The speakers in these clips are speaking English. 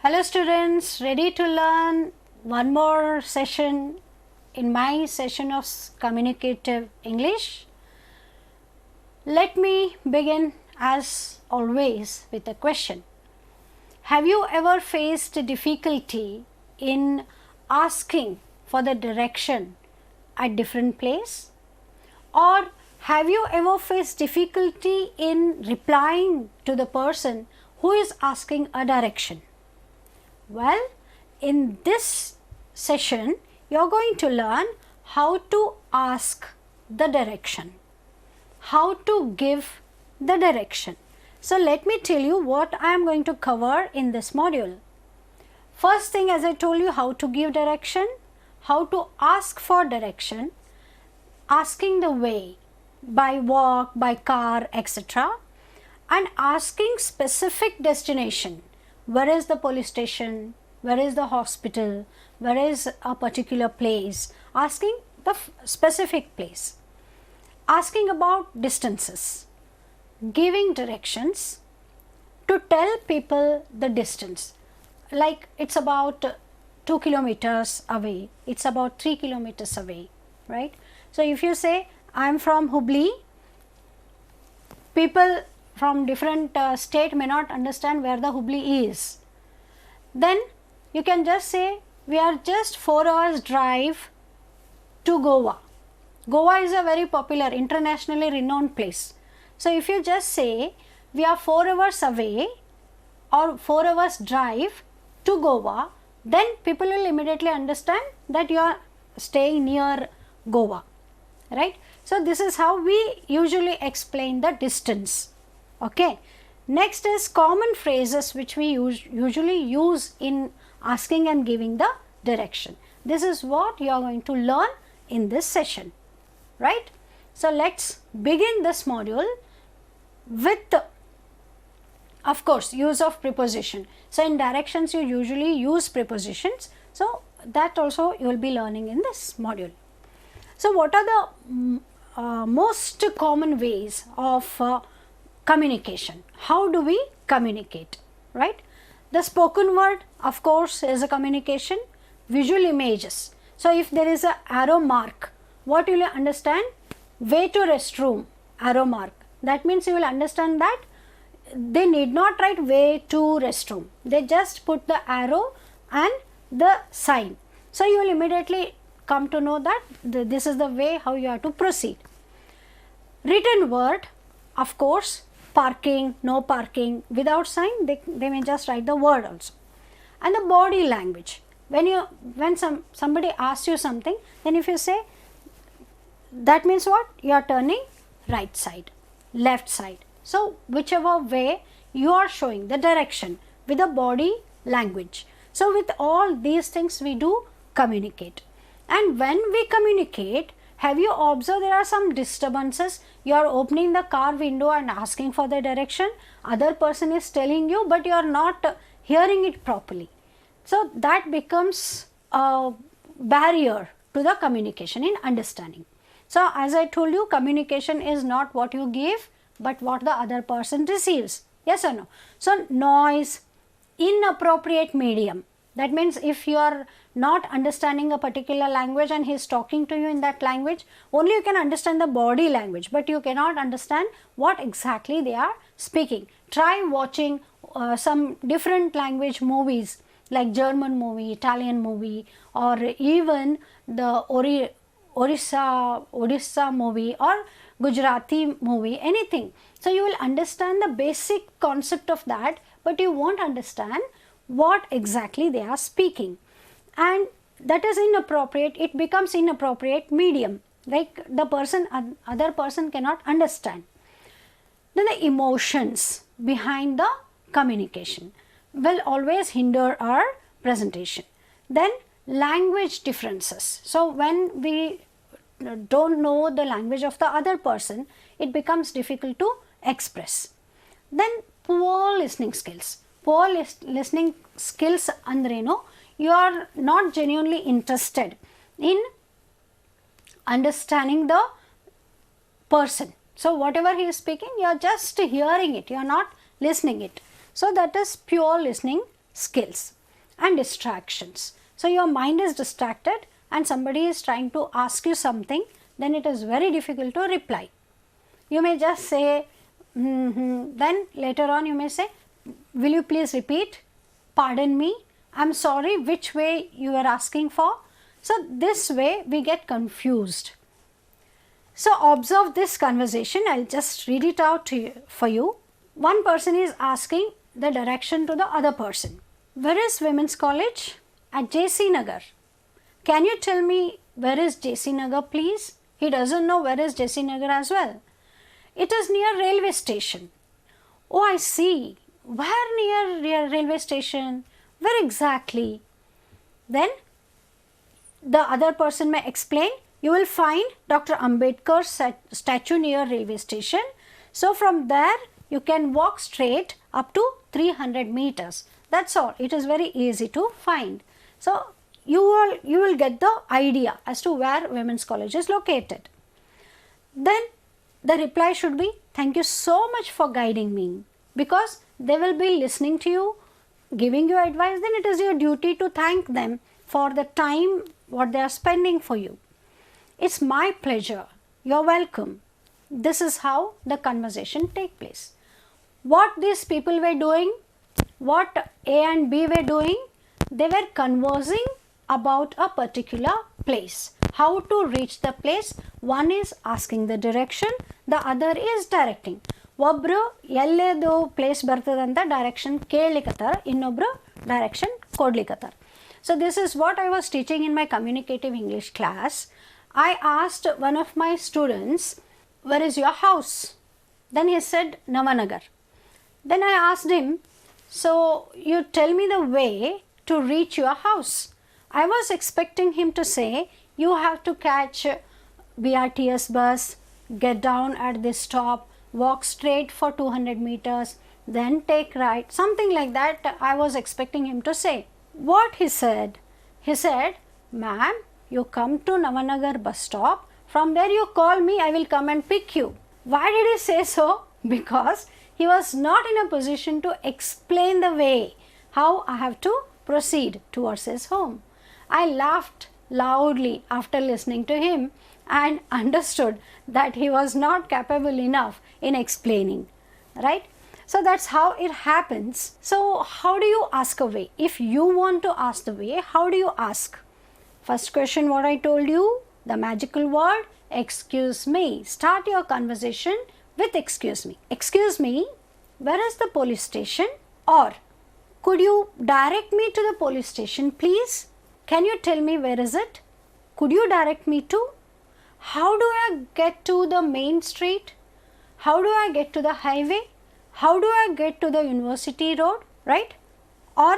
Hello students, ready to learn one more session in my session of communicative English? Let me begin as always with a question. Have you ever faced difficulty in asking for the direction at different place? Or have you ever faced difficulty in replying to the person who is asking a direction? Well, in this session, you are going to learn how to ask the direction, how to give the direction. So, let me tell you what I am going to cover in this module. First thing, as I told you, how to give direction, how to ask for direction, asking the way by walk, by car, etc. and asking specific destination. Where is the police station, where is the hospital, where is a particular place, asking the specific place, asking about distances, giving directions to tell people the distance, like it's about 2 kilometers away, it's about 3 kilometers away, right? So, if you say I am from Hubli, people from different state may not understand where the Hubli is. Then you can just say we are just 4 hours drive to Goa. Goa is a very popular, internationally renowned place. So, if you just say we are 4 hours away or 4 hours drive to Goa, then people will immediately understand that you are staying near Goa, right? So, this is how we usually explain the distance. Okay. Next is common phrases which we usually use in asking and giving the direction. This is what you are going to learn in this session, right? So, let us begin this module with, of course, use of preposition. So, in directions you usually use prepositions. So, that also you will be learning in this module. So, what are the most common ways of communication? How do we communicate, right? The spoken word, of course, is a communication. Visual images. So, if there is a arrow mark, what will you understand? Way to restroom, arrow mark. That means you will understand that they need not write way to restroom. They just put the arrow and the sign. So, you will immediately come to know that this is the way how you have to proceed. Written word, of course, parking, no parking, without sign, they may just write the word also. And the body language, when somebody asks you something, then if you say, that means what? You are turning right side, left side. So, whichever way you are showing the direction with the body language. So, with all these things we do communicate. And when we communicate, have you observed there are some disturbances? You are opening the car window and asking for the direction, other person is telling you, but you are not hearing it properly. So, that becomes a barrier to the communication in understanding. So, as I told you, communication is not what you give, but what the other person receives. Yes or no? So, noise, inappropriate medium. That means if you are not understanding a particular language and he is talking to you in that language, only you can understand the body language, but you cannot understand what exactly they are speaking. Try watching some different language movies like German movie, Italian movie, or even the Odisha movie or Gujarati movie, anything. So, you will understand the basic concept of that, but you won't understand what exactly they are speaking, and that is inappropriate. It becomes inappropriate medium, like the other person cannot understand. Then the emotions behind the communication will always hinder our presentation. Then language differences. So, when we don't know the language of the other person, it becomes difficult to express. Then poor listening skills. Poor listening skills andreno, you are not genuinely interested in understanding the person. So, whatever he is speaking, you are just hearing it, you are not listening it. So, that is pure listening skills. and distractions. So your mind is distracted and somebody is trying to ask you something, then it is very difficult to reply. You may just say, then later on you may say, will you please repeat? Pardon me, I am sorry, which way you are asking for? So this way we get confused. So observe this conversation. I'll just read it out to you, for you. One person is asking the direction to the other person. Where is Women's College? At JC Nagar. Can you tell me where is JC Nagar, please? He doesn't know where is JC Nagar as well. It is near railway station. Oh, I see. Where near railway station? Where exactly? Then the other person may explain, you will find Dr. Ambedkar's statue near railway station. So from there you can walk straight up to 300 meters. That's all. It is very easy to find. So you will get the idea as to where Women's College is located. Then the reply should be, thank you so much for guiding me, because they will be listening to you, giving you advice. Then it is your duty to thank them for the time what they are spending for you. It's my pleasure. You're welcome. This is how the conversation take place. What these people were doing, what A and B were doing, they were conversing about a particular place. How to reach the place? One is asking the direction, the other is directing. ಒಬ್ಬರು ಎಲ್ಲೇದು place ಬರ್ತದಂತ direction ಕೇಳಲಿಕ್ಕತ್ತಾರ, ಇನ್ನೊಬ್ಬರು direction ಕೊಡ್ಲಿಕ್ಕತ್ತಾರ. So this is what I was teaching in my communicative English class. I asked one of my students, where is your house? Then he said, Navanagar. Then I asked him, so you tell me the way to reach your house. I was expecting him to say, you have to catch BRTS bus, get down at this stop, walk straight for 200 meters, then take right, something like that I was expecting him to say. What he said? He said, ma'am, you come to Navanagar bus stop, from there you call me, I will come and pick you. Why did he say so? Because he was not in a position to explain the way, how I have to proceed towards his home. I laughed loudly after listening to him and understood that he was not capable enough in explaining, right? So that's how it happens. So how do you ask a way? If you want to ask the way, how do you ask? First question, what I told you, the magical word, excuse me. Start your conversation with excuse me. Excuse me, where is the police station? Or could you direct me to the police station, please? Can you tell me where is it? Could you direct me to? How do I get to the main street? How do I get to the highway? How do I get to the university road, right? Or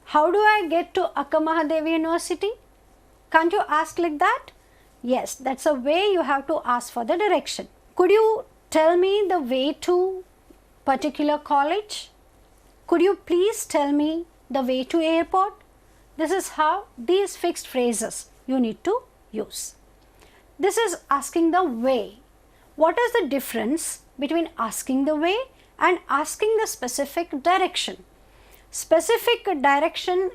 how do I get to Akkamahadevi University? Can't you ask like that? Yes, that's a way you have to ask for the direction. Could you tell me the way to particular college? Could you please tell me the way to airport? This is how these fixed phrases you need to use. This is asking the way. What is the difference between asking the way and asking the specific direction? Specific direction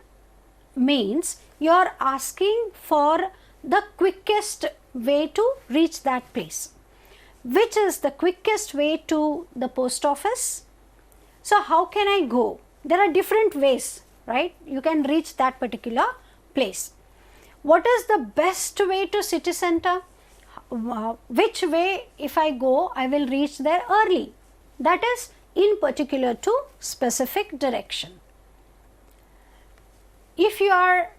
means you are asking for the quickest way to reach that place. Which is the quickest way to the post office? So how can I go? There are different ways, right? You can reach that particular place. What is the best way to city center? Which way if I go, I will reach there early? That is in particular to specific direction. If you are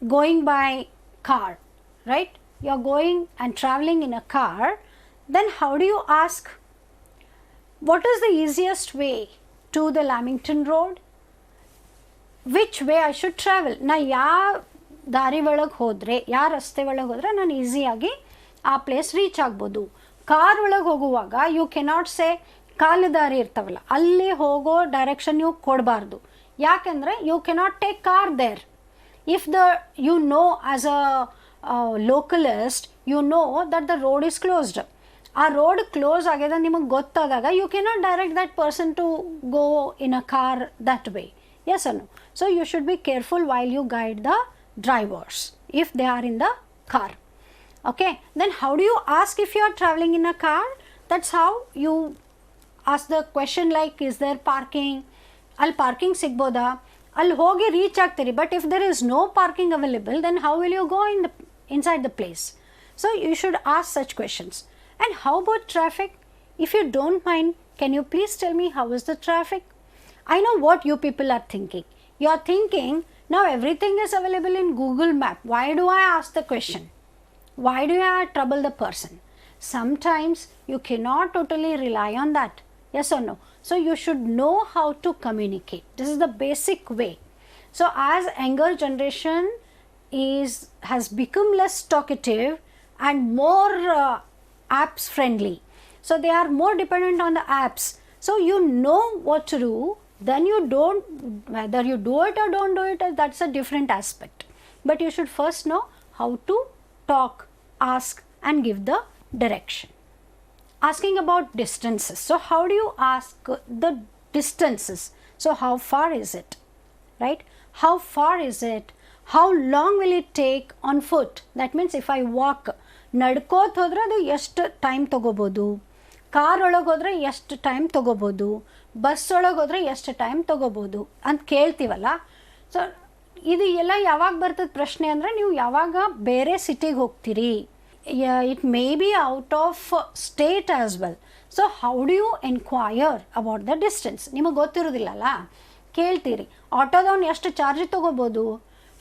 going by car, right? You are going and traveling in a car, then how do you ask? What is the easiest way to the Lamington Road? Which way I should travel? Na ya ದಾರಿ ಒಳಗೆ ಹೋದರೆ, ಯಾವ ರಸ್ತೆ ಒಳಗೆ ಹೋದರೆ ನಾನು ಈಸಿಯಾಗಿ ಆ ಪ್ಲೇಸ್ ರೀಚ್ ಆಗ್ಬೋದು. ಕಾರ್ ಒಳಗೆ ಹೋಗುವಾಗ ಯು ಕೆನಾಟ್ ಸೇ ಕಾಲು ದಾರಿ ಇರ್ತಾವಲ್ಲ, ಅಲ್ಲಿ ಹೋಗೋ ಡೈರೆಕ್ಷನ್ ನೀವು ಕೊಡಬಾರ್ದು. ಯಾಕೆಂದರೆ you cannot take car there. If you know as a localist, you know that the road is closed. ಆ ರೋಡ್ ಕ್ಲೋಸ್ ಆಗ್ಯದ ನಿಮಗೆ ಗೊತ್ತಾದಾಗ you cannot direct that person to go in a car that way. Yes or no? So you should be careful while you guide the drivers if they are in the car. Okay, then how do you ask if you are traveling in a car? That's how you ask the question like, is there parking? Al parking sigboda? Al hogi reach ಆಗ್ತೀರಿ. But if there is no parking available, then how will you go inside the place? So you should ask such questions. And how about traffic? If you don't mind, can you please tell me how is the traffic? I know what you people are thinking. You are thinking, now everything is available in Google Map. Why do I ask the question? Why do I trouble the person? Sometimes you cannot totally rely on that. Yes or no? So you should know how to communicate. This is the basic way. So as younger generation has become less talkative and more apps friendly. So they are more dependent on the apps. So you know what to do. Then you don't, whether you do it or don't do it, that's a different aspect. But you should first know how to talk, ask and give the direction. Asking about distances. So how do you ask the distances? So how far is it? Right? How far is it? How long will it take on foot? That means if I walk, ನಡ್ಕೋತ ಹೋದ್ರೆ ಅದು ಎಷ್ಟು time ತೊಗೋಬೋದು, car ಒಳಗೆ ಹೋದರೆ ಎಷ್ಟು time ತೊಗೋಬೋದು, bus ಒಳಗೆ ಹೋದರೆ ಎಷ್ಟು ಟೈಮ್ ತೊಗೋಬೋದು ಅಂತ ಕೇಳ್ತೀವಲ್ಲ. ಸೊ ಇದು ಎಲ್ಲ ಯಾವಾಗ ಬರ್ತದೆ ಪ್ರಶ್ನೆ ಅಂದರೆ, ನೀವು ಯಾವಾಗ ಬೇರೆ ಸಿಟಿಗೆ ಹೋಗ್ತೀರಿ, it may be out of state as well. So how do you enquire about the distance? ನಿಮಗೆ ಗೊತ್ತಿರೋದಿಲ್ಲಲ್ಲ, ಕೇಳ್ತೀರಿ ಆಟೋದವ್ನು ಎಷ್ಟು ಚಾರ್ಜ್ ತೊಗೋಬೋದು,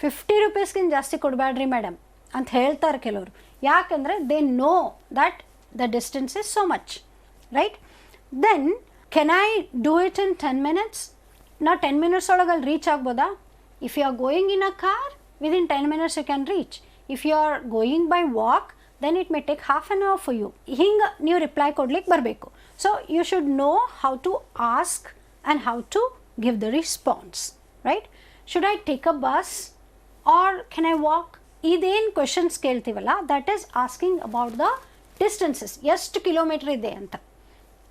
50 ರೂಪೀಸ್ಗಿಂತ ಜಾಸ್ತಿ ಕೊಡಬೇಡ್ರಿ ಮೇಡಮ್ ಅಂತ ಹೇಳ್ತಾರೆ ಕೆಲವರು. ಯಾಕಂದರೆ they know that the distance is so much, right? Then can I do it in 10 minutes? ನಾ 10 minutes ಒಳಗೆ ಅಲ್ಲಿ ರೀಚ್ ಆಗ್ಬೋದಾ? If you are going in a car, within 10 minutes you can reach. If you are going by walk, then it may take half an hour for you. ಹಿಂಗೆ ನೀವು reply ಕೊಡ್ಲಿಕ್ಕೆ ಬರಬೇಕು. So you should know how to ask and how to give the response, right? Should I take a bus or can I walk? ಇದೇನು questions ಕೇಳ್ತೀವಲ್ಲ, that is asking about the distances. ಎಷ್ಟು kilometer ಇದೆ ಅಂತ.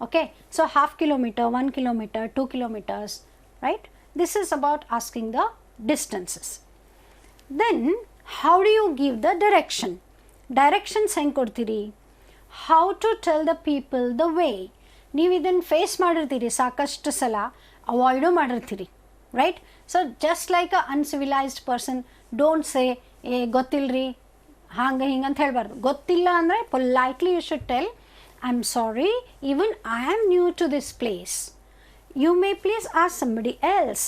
Okay, so 1/2 kilometer, 1 kilometer, 2 kilometers, right? This is about asking the distances. Then how do you give the direction? Directions ಹೆಂಗೆ ಕೊಡ್ತೀರಿ? How to tell the people the way? ನೀವು ಇದನ್ನು face ಮಾಡಿರ್ತೀರಿ ಸಾಕಷ್ಟು ಸಲ, ಅವಾಯ್ಡು ಮಾಡಿರ್ತೀರಿ, right? So just like a uncivilised person, don't say ಗೊತ್ತಿಲ್ಲರಿ ಹಂಗೆ ಹಿಂಗೆ ಅಂತ ಹೇಳಬಾರ್ದು. ಗೊತ್ತಿಲ್ಲ ಅಂದರೆ politely you should tell, I am sorry, even I am new to this place, you may please ask somebody else,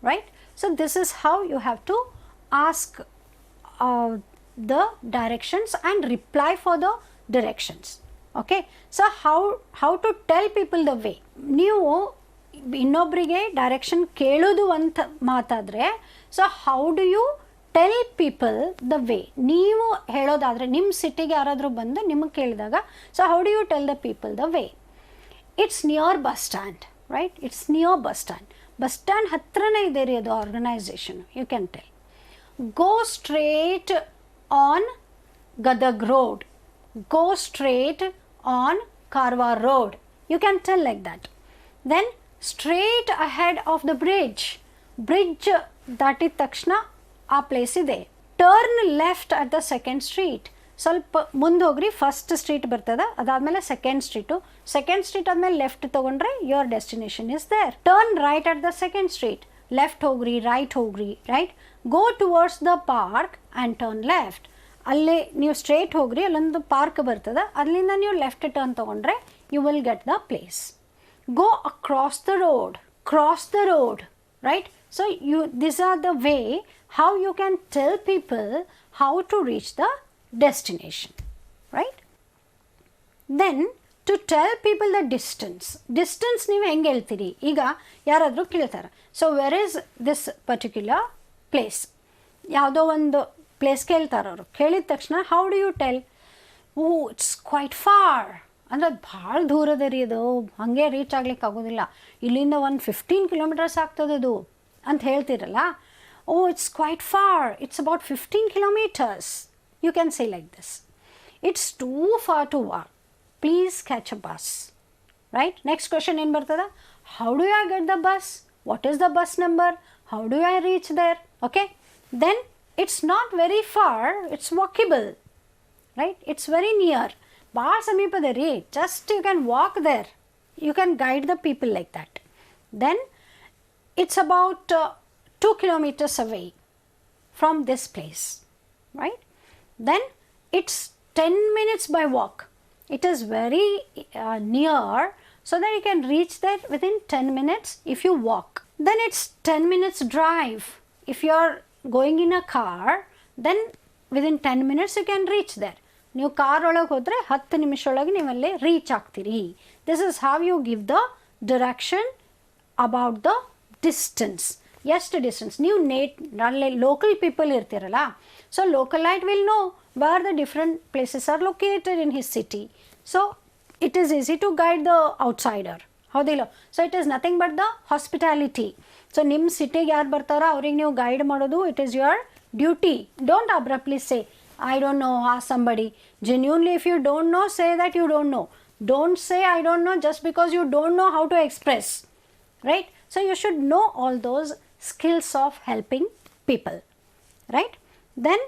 right? So this is how you have to ask the directions and reply for the directions. Okay, so how to tell people the way? ನೀವು ಇನ್ನೊಬ್ಬರಿಗೆ direction ಕೇಳೋದು ಅಂತ ಮಾತಾದರೆ, so how do you tell people the way? ನೀವು ಹೇಳೋದಾದರೆ, ನಿಮ್ಮ ಸಿಟಿಗೆ ಯಾರಾದರೂ ಬಂದು ನಿಮಗೆ ಕೇಳಿದಾಗ, so how do you tell the people the way? It's near bus stand, right? It's near bus stand. Bus stand ಹತ್ರನೇ ಇದೆ ರೀ ಅದು organisation. You can tell, go straight on Gadag Road, go straight on Karwa Road. You can tell like that. Then straight ahead of the bridge ದಾಟಿದ ತಕ್ಷಣ ಆ place ಇದೆ. Turn left at the second street. ಸ್ವಲ್ಪ ಮುಂದೆ ಹೋಗ್ರಿ, first street ಬರ್ತದೆ, ಅದಾದಮೇಲೆ second street. Second street ಆದಮೇಲೆ ಲೆಫ್ಟ್ ತೊಗೊಂಡ್ರೆ your destination is there. Turn right at the second street. Left ಹೋಗ್ರಿ, ರೈಟ್ ಹೋಗ್ರಿ, right? Go towards the park and turn left. ಅಲ್ಲಿ ನೀವು ಸ್ಟ್ರೇಟ್ ಹೋಗ್ರಿ, ಅಲ್ಲೊಂದು ಪಾರ್ಕ್ ಬರ್ತದೆ, ಅಲ್ಲಿಂದ ನೀವು ಲೆಫ್ಟ್ ಟರ್ನ್ ತೊಗೊಂಡ್ರೆ you will get the place. Go across the road, cross the road, right? So these are the way how you can tell people how to reach the destination, right? Then to tell people the distance ನೀವು ಹೆಂಗೆ ಹೇಳ್ತೀರಿ? ಈಗ ಯಾರಾದರೂ ಕೇಳ್ತಾರೆ, so where is this particular place? ಯಾವುದೋ ಒಂದು place ಕೇಳ್ತಾರೆ ಅವರು. ಕೇಳಿದ ತಕ್ಷಣ how do you tell? Oh it's quite far, ಅಂದರೆ ಅದು ಭಾಳ ದೂರ ಅದ ರೀ, ಅದು ಹಾಗೆ ರೀಚ್ ಆಗ್ಲಿಕ್ಕೆ ಆಗೋದಿಲ್ಲ, ಇಲ್ಲಿಂದ ಒಂದು 15 kilometers ಆಗ್ತದೆ ಅದು ಅಂತ ಹೇಳ್ತಿರಲ್ಲ. Oh it's quite far, it's about 15 kilometers. You can say like this. It's too far to walk, please catch a bus, right? Next question ಏನು ಬರ್ತದೆ? How do I get the bus? What is the bus number? how do I reach there? Okay, then it's not very far, it's walkable, right? It's very near. Bahal sameepadari, just you can walk there. You can guide the people like that. Then it's about 2 kilometers away from this place, right? Then it's 10 minutes by walk. It is very near, so that you can reach there within 10 minutes if you walk. Then it's 10 minutes drive. If you are going in a car, then within 10 minutes you can reach there. ನೀವು car ಒಳಗೆ ಹೋದರೆ 10 ನಿಮಿಷದೊಳಗೆ ನೀವಲ್ಲಿ reach ಆಗ್ತೀರಿ. This is how you give the direction about the distance. ಎಷ್ಟು distance ನೀವು ಅಲ್ಲಿ local people ಇರ್ತೀರಲ್ಲ, so localite will know where the different places are located in his city. So it is easy to guide the outsider. ಹೌದಿಲ್ಲ? So it is nothing but the hospitality. So ನಿಮ್ಮ ಸಿಟಿಗೆ ಯಾರು ಬರ್ತಾರೋ ಅವ್ರಿಗೆ ನೀವು guide ಮಾಡೋದು, it is your duty. Don't abruptly say I don't know, ask somebody. Genuinely, if you don't know, say that you don't know. Don't say I don't know just because you don't know how to express, right? So you should know all those skills of helping people, right? Then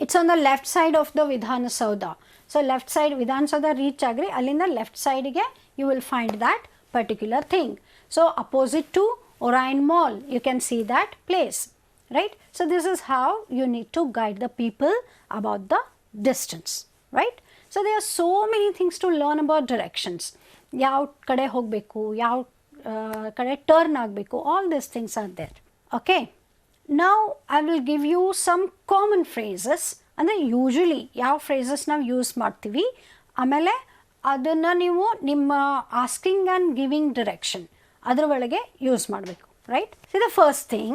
it's on the left side of the Vidhana Saudha. So left side Vidhana Saudha reach agri, allinda left side ge you will find that particular thing. So opposite to Orion Mall, you can see that place, right? So this is how you need to guide the people about the distance, right? So there are so many things to learn about directions. Yav kade hogbeku, yav kade turn agbeku, all these things are there. Okay, now I will give you some common phrases. And then usually yav phrases ನಾವು use ಮಾಡ್ತೀವಿ, ಆಮೇಲೆ ಅದನ್ನು ನೀವು ನಿಮ್ಮ asking and giving direction ಅದರ ಒಳಗೆ use ಮಾಡಬೇಕು, right? So the first thing,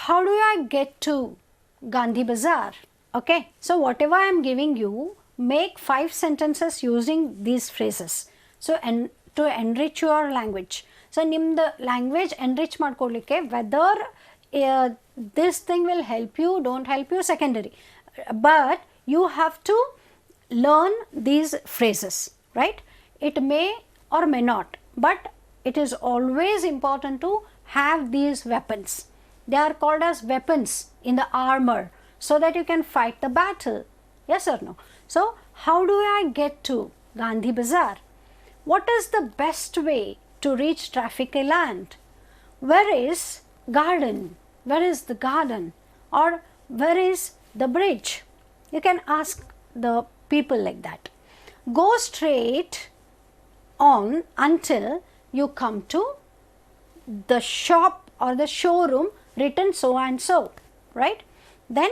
how do I get to Gandhi Bazaar? Okay, so whatever I am giving you, make 5 sentences using these phrases. So to enrich your language. So nimda language enrich ಮಾಡ್ಕೊಳ್ಳಿಕ್ಕೆ whether this thing will help you, don't help you, secondary. But you have to learn these phrases, right? It may or may not, but it is always important to have these weapons. They are called as weapons in the armor, so that you can fight the battle. Yes or no? So how do I get to Gandhi Bazaar? What is the best way to reach Traffic Land? Where is garden? Where is the garden? Or where is the bridge? You can ask the people like that. Go straight on until you come to the shop or the showroom written so and so, right? Then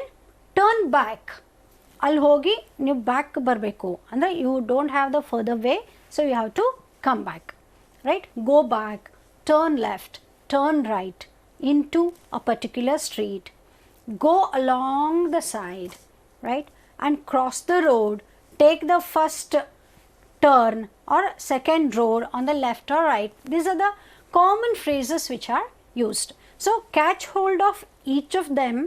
turn back. Al hogi ನೀವು back ಬರಬೇಕು ಅಂದರೆ you don't have the further way, so you have to come back, right? Go back, turn left, turn right into a particular street, go along the side, right, and cross the road, take the first turn or second road on the left or right. These are the common phrases which are used. So catch hold of each of them,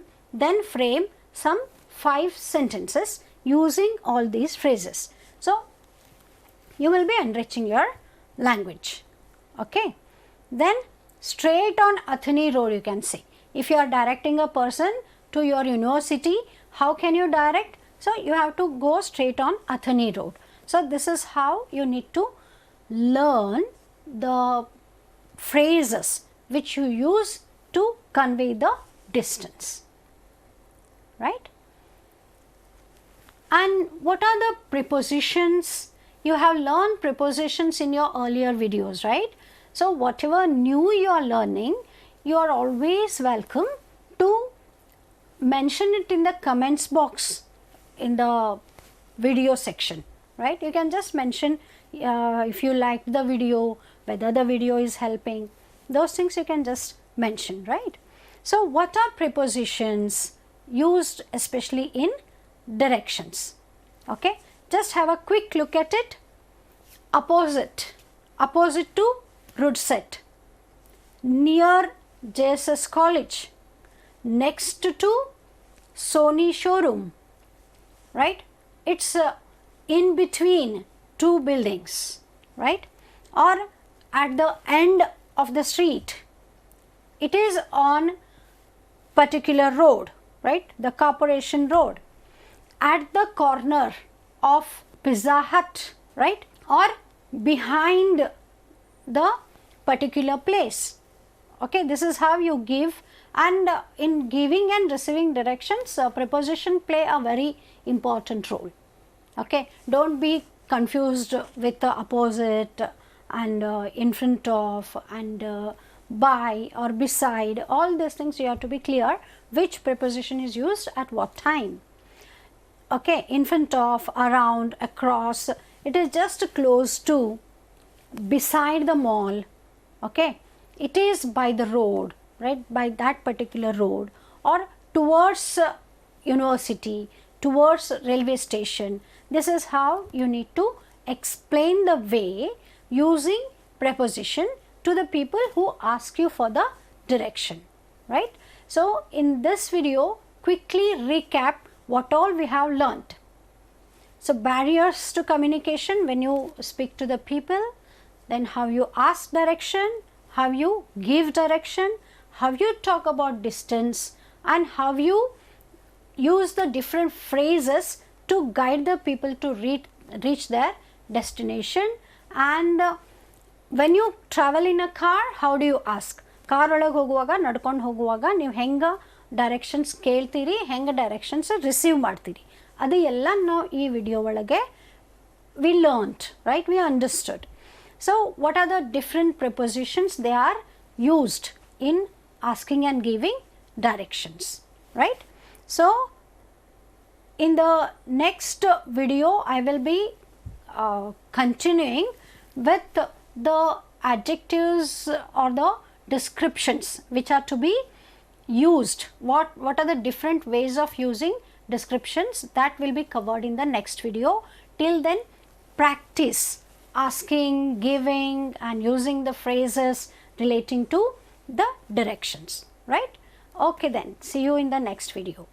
then frame some 5 sentences using all these phrases. So you will be enriching your language. Okay, then straight on Athani Road, you can say. If you are directing a person to your university, how can you direct? So you have to go straight on Athani Road. So this is how you need to learn the phrases which you use to convey the distance, right? And what are the prepositions? You have learned prepositions in your earlier videos, right? So whatever new you are learning, you are always welcome to mention it in the comments box in the video section, right? You can just mention if you liked the video, whether the video is helping, those things you can just mention, right? So what are prepositions used especially in directions? Okay, just have a quick look at it. Opposite, opposite to roadset, near JSS College, next to Sony showroom, right? It's in between 2 buildings, right? Or at the end of the street, it is on particular road, right, the corporation road, at the corner of Pizza Hut, right, or behind the particular place. Okay, this is how you give, and in giving and receiving directions, preposition play a very important role. Okay, don't be confused with the opposite and in front of and by or beside. All these things you have to be clear which preposition is used at what time. Okay, in front of, around, across, it is just close to, beside the mall. Okay, it is by the road, right, by that particular road, or towards university, towards railway station. This is how you need to explain the way using preposition to the people who ask you for the direction, right. So, in this video, quickly recap what all we have learnt. So, barriers to communication when you speak to the people, then how you ask direction, how you give direction, how you talk about distance, and how you use the different phrases to guide the people to reach their destination. And when you travel in a car, how do you ask? Car ಒಳಗೆ ಹೋಗುವಾಗ ನಡ್ಕೊಂಡು ಹೋಗುವಾಗ ನೀವು ಹೆಂಗೆ directions ಕೇಳ್ತೀರಿ, ಹೆಂಗೆ directions receive ಮಾಡ್ತೀರಿ, ಅದು ಎಲ್ಲ ನಾವು ಈ ವಿಡಿಯೋ ಒಳಗೆ we learnt, right, we understood. So, what are the different prepositions they are used in asking and giving directions, right. So, in the next video, I will be continuing with the adjectives or the descriptions which are to be used. What are the different ways of using descriptions, that will be covered in the next video. Till then, practice asking, giving and using the phrases relating to the directions, right. Okay then, see you in the next video.